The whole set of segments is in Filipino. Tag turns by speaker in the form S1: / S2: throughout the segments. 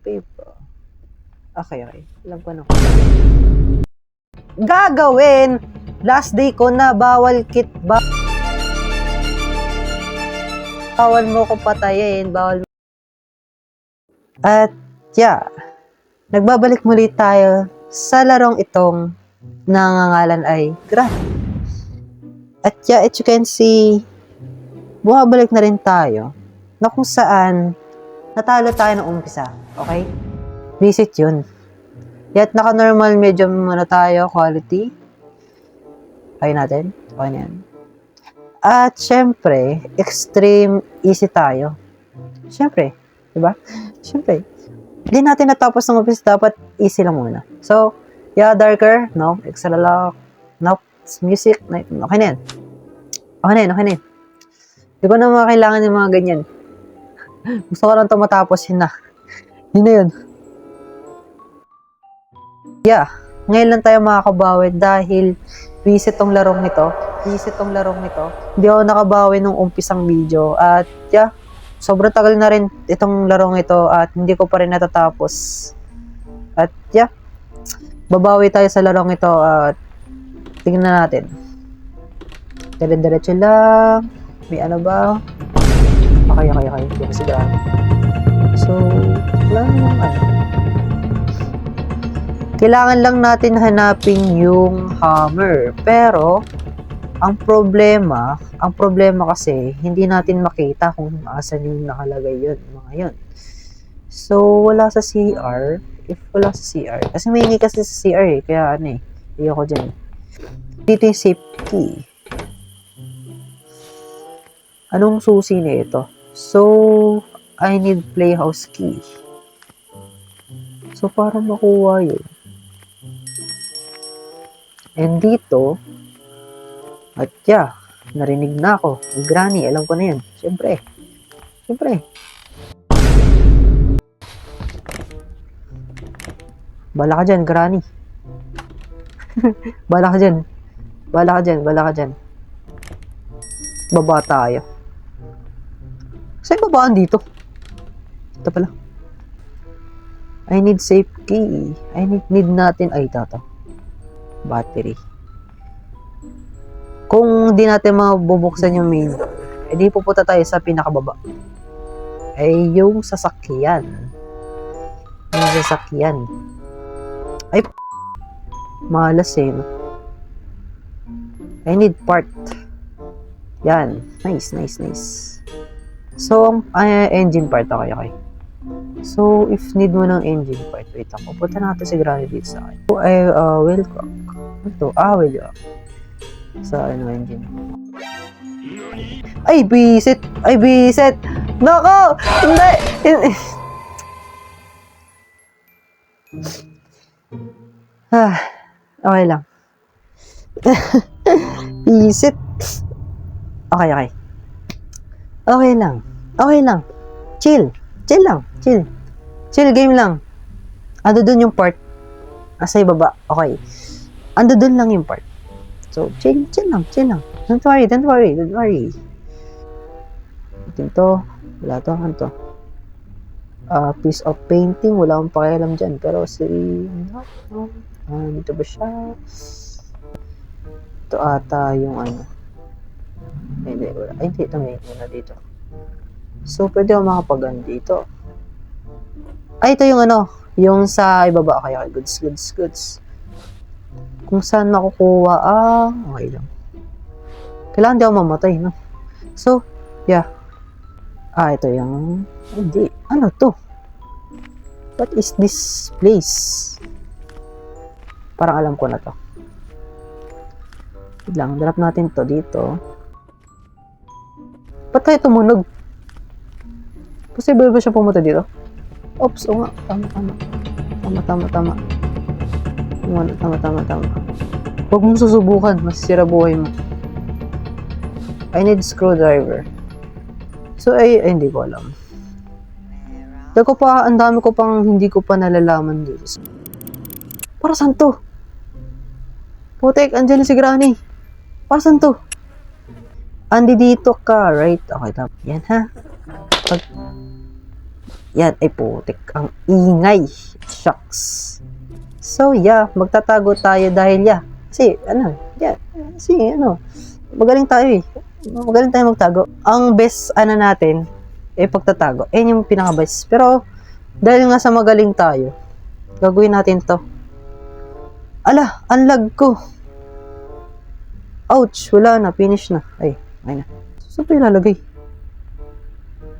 S1: paper. Okay. Alam ko na. Gagawin! Last day ko na, bawal bawal mo ko patayin, bawal. At yeah, nagbabalik muli tayo sa larong itong nangangalan ay Granny. At yeah, as you can see, bumabalik na rin tayo na kung saan natalo tayo ng umpisa. Okay? Visit yun. Yet naka-normal medium muna tayo, quality. Okay natin? Okay na yan. At syempre, extreme easy tayo. Syempre, diba? Syempre, hindi natin natapos ng umpisa, dapat easy lang muna. So, yeah, darker, no? Extra lock, nope, music, okay na yan. Okay na yan. Hindi ko na kailangan yung mga ganyan. Gusto ko lang ito matapos, yun na. Yun na yun. Yeah, ngayon lang tayo makakabawi dahil visit tong larong nito. Hindi ako nakabawi nung umpisang video. At yeah, sobrang tagal na rin itong larong ito at hindi ko pa rin natatapos. At yeah, babawi tayo sa larong ito at tingnan natin. Dire-diretso lang. May ano ba? Okay. Hindi ko sigurado. So, wala naman ano. Kailangan lang natin hanapin yung hammer. Pero, ang problema kasi, hindi natin makita kung asan yung nakalagay yun, mga yun. So, wala sa CR. If wala sa CR. Kasi may hindi kasi sa CR eh. Kaya ano eh. Ayoko dyan. Dito yung safe key. Anong susi na ito? So, I need playhouse key. So, para makuha yun. And dito, at yeah, narinig na ako. Granny, alam ko na yan. Siyempre. Bala ka dyan, Granny. Bala ka dyan. Baba tayo. Saan babaan dito? Ito pala. I need safe key. Need natin. Ay, ito. Battery. Kung di natin mabubuksan yung main, edi pupunta tayo sa pinakababa. Ay, yung sasakyan. Ay, malas eh. No? I need part. Yan. Nice. So, engine part. Okay. So, if need mo ng engine part, wait ako. Punta natin si Granny dito sa akin. So, I will cook. Ito, will cook. Sa engine. Ay, bisit! Nako! Hindi! Okay lang. Bisit! Okay. Okay lang. Chill game lang. Ando dun yung part. Nasa ibaba. Okay. Ando dun lang yung part. So, chill lang. Don't worry. Ito. Wala to. Ano to? Piece of painting. Wala akong pakialam dyan. Pero dito ba siya? Ito ata yung ano. Hindi. Ito may una dito. So, pwede ako makapag dito. Ay, ito yung ano. Yung sa ibaba. Okay. Goods. Kung saan nakukuha, okay lang. Kailangan di ako mamatay, no? So, yeah. Ito yung, hindi. Ano to? What is this place? Parang alam ko na to. Wait lang, drop natin to dito. Ba't tayo tumunog? Possible ba siya pumunta dito? Oops, o nga. Tama. Huwag mong susubukan, masisira buhay mo. I need screwdriver. So, hindi ko alam. Ang dami ko pang hindi ko pa nalalaman dito. Para saan to? Putek, andyan si Granny. Para saan to? Andi dito ka, right? Okay, tap. Yan ha. Yan, ay putik. Ang ingay. Shucks. So, yeah, magtatago tayo dahil, kasi, magaling tayo eh. Magaling tayo magtago. Ang best, natin, pagtatago. Yung pinaka-best. Pero, dahil nga sa magaling tayo, gagawin natin to. Ala, ang lag ko. Ouch, wala na, finish na. Ay na. So, saan pa ilalagay?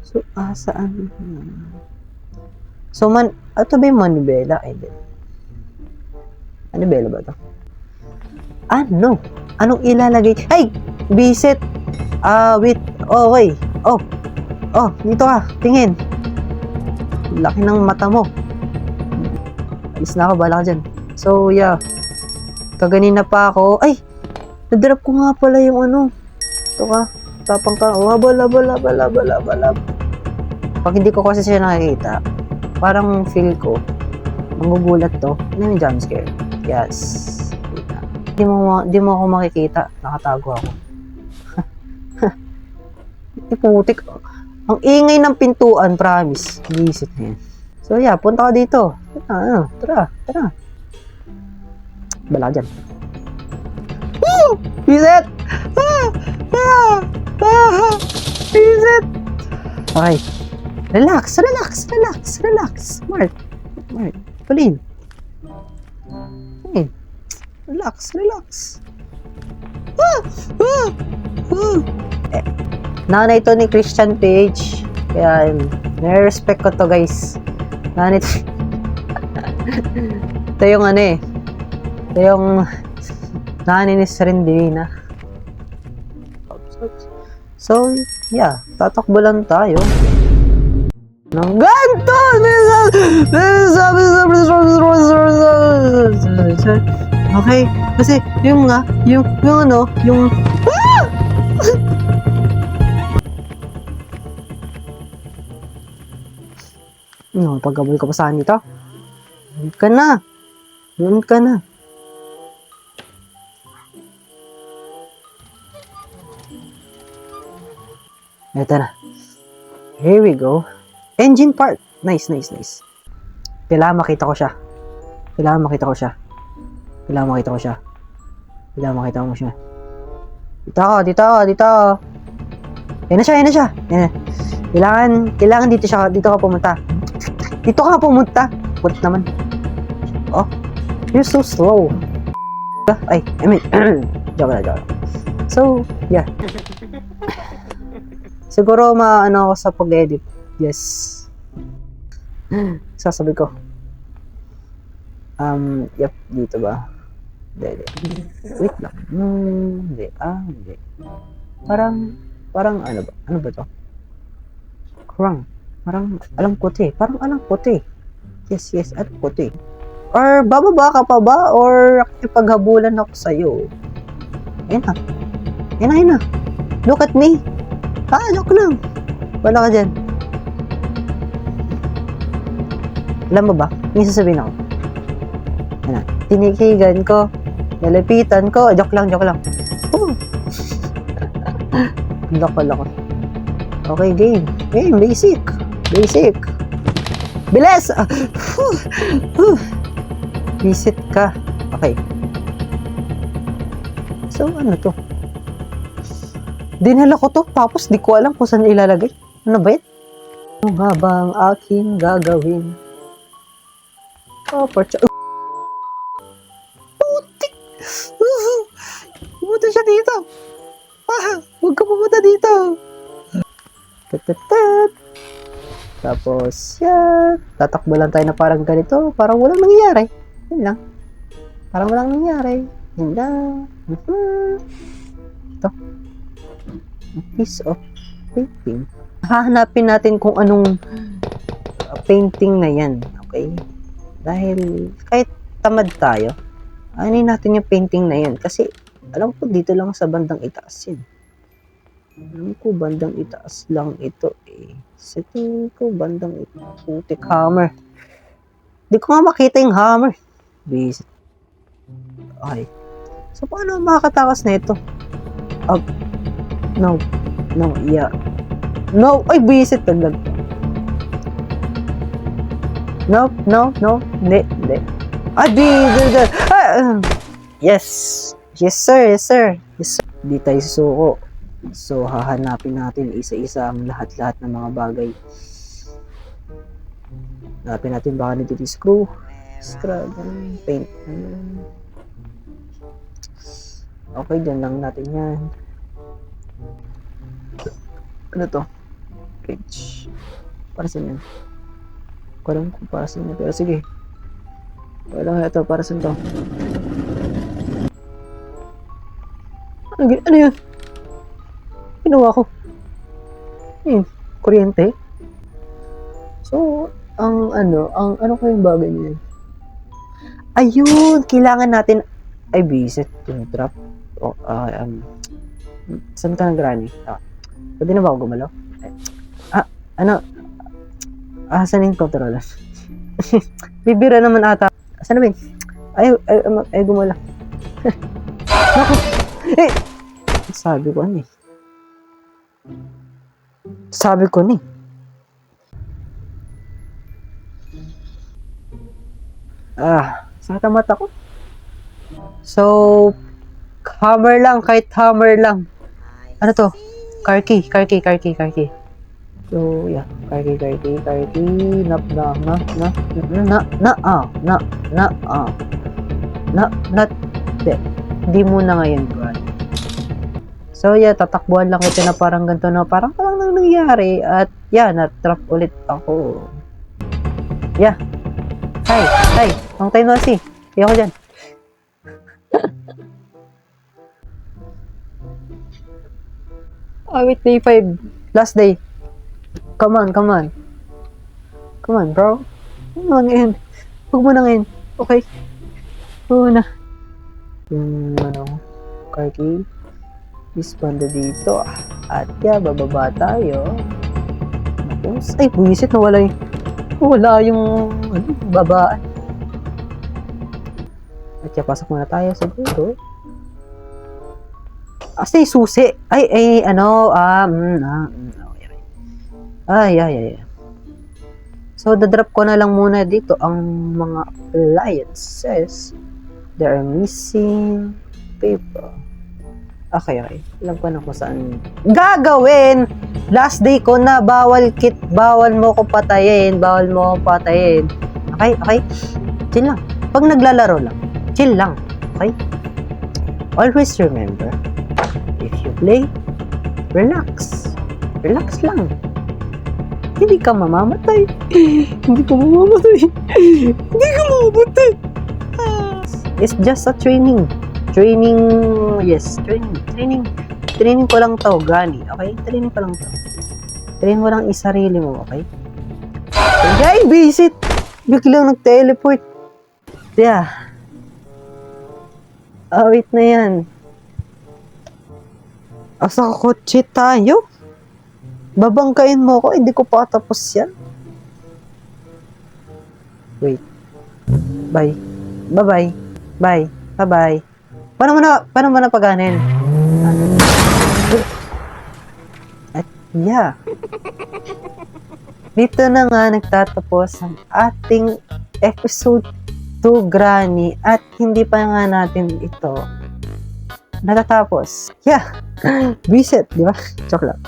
S1: So, saan? So, ito ba yung manibela? Ay, hindi. Manibela ba ito? No. Anong ilalagay? Ay! Bisit! Wait. Okay. Dito ka. Tingin. Laki ng mata mo. Alis na ako, bala ka dyan. So, yeah. Kaganina pa ako. Ay! Nadrop ko nga pala yung Ito ka. Tapang ka. Habal. Pag hindi ko kasi siya nakikita, parang feel ko, magugulat to. Ano yung jumpscare? Yes. Di mo ako makikita. Nakatago ako. Putik. Ang ingay ng pintuan, promise. Visit na yan. So, yeah. Punta ka dito. Tara. Bala dyan. Woo! Visit! Visit! Okay. Relax. Smart. Pauline. Okay. Relax. Nanay to ni Christian Page. Kaya, nare-respect ko to, guys. Nanay to. Ito yung Ito yung nanay ni Serendina. So, yeah. Tatakbo lang tayo. Ng ganto! Okay. Kasi, yung pagkabul ka pa saan dito? Doon ka na. Ito na. Here we go. Engine part. Nice. Kailangan makita ko siya. Dito ako. Yan na siya. Kailangan dito ka pumunta. Put naman. Oh, you're so slow. Joke. So, yeah. Siguro ako sa pag-edit. Yes. Sasabi ko. Yep, dito ba? Hindi. Wait lang. Hindi. Parang ano ba? Ano ba to? Parang alam ko to eh. Yes, alam ko to eh. Or bababa ka pa ba? Or ipaghabulan ako sa'yo? Yan na. Look at me. Joke lang. Wala ka dyan. Alam mo ba? May sasabihin ako. Tinikigan ko. Lalapitan ko. Joke lang. Loko. Okay, game. Basic. Bilis! Visit ka. Okay. So, ano to? Dinala ko to, tapos di ko alam kung saan ilalagay. Ano ba yan? Ano nga ba ang aking gagawin? Putik! Pumunta siya dito! Huwag ka pumunta dito! Tapos, yan. Tatakbo lang tayo na parang ganito. Parang walang nangyayari. Yun lang. Parang walang nangyayari. Yun lang. Ito. A piece of painting. Hahanapin natin kung anong painting na yan. Okay? Dahil kahit tamad tayo, anin natin yung painting na yan. Kasi alam ko dito lang sa bandang itaas yan. Alam ko bandang itaas lang ito eh. Sa tingin ko bandang itaas. Putik hammer. Di ko nga makita yung hammer. Visit. Okay. So paano makakatakas na ito? No, yeah. No, ay, visit. No, no, no. Hindi, hindi. Yes. Yes, sir. Yes, sir. Yes, sir. Di tayo susuko. So, hahanapin natin isa-isa ang lahat-lahat ng mga bagay. Hanapin natin baka nito yung screw. Scrub. Paint. Okay, dyan lang natin yan. Ano to? Cage. Para saan yan? Alam ko para saan yan. Pero sige. Wala nga ito. Para saan to? Ano yun? Ginawa ko. Kuryente. So, ang ano ko yung bagay niya? Ayun! Kailangan natin ay visit yung trap. Saan ka ng granny? Pwede na ba ako gumalaw? Saan yung controller? Bibira naman ata. Saan na ba yun? Ay gumalaw. Naku! Sabi ko ni. Sakit ang mata ko. So, hammer lang, kahit hammer lang. Ano to? Car key. So, yeah. Car key. Di muna ngayon, bro. So, yeah, tatakbuhan lang kita na parang ganito na parang walang nangyari. At, yeah, na-trap ulit ako. Yeah. Hi. Long time no see. Hindi ako dyan. Wait, day 5. Last day. Come on, bro. Huwag mo na ngayon. Okay. Huwag mo na. Yung, car key. Is banda dito. At yeah, bababa tayo. Ay, buwisit na wala yung babaan. At yeah, pasok muna tayo sa dito. Asa yung susi? Ay, So, dadrop ko na lang muna dito ang mga appliances. There are missing paper. Okay. Alam ko na kung saan gagawin. Last day ko na. Bawal mo ko patayin. Okay? Chill lang. Pag naglalaro lang. Chill lang. Okay? Always remember, if you play, relax. Relax lang. Hindi ka mamamatay. It's just a training. Training ko lang to, gani. Okay? Training ko lang to. Training mo lang isarili mo, okay? Ay, visit! Biglang nag-teleport. Yeah. Wait na yan. Asa kotse tayo? Babangkain mo ko, hindi ko pa tapos yan. Wait. Bye. Bye-bye. Paano mo na paganin? At yeah. Dito na nga nagtatapos ang ating episode 2 Granny at hindi pa nga natin ito natatapos. Yeah. Visit, di ba? Joke lang.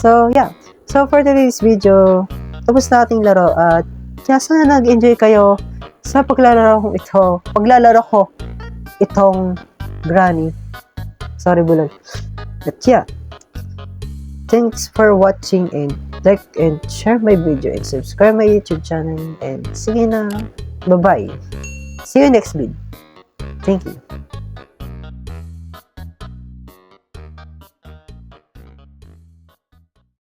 S1: So, yeah. So, for today's video, tapos na ating laro at sana nag-enjoy kayo sa paglalaro ko itong Granny. Sorry, bulol. But yeah. Thanks for watching and like and share my video and subscribe my YouTube channel and sige na. Bye-bye. See you next video. Thank you.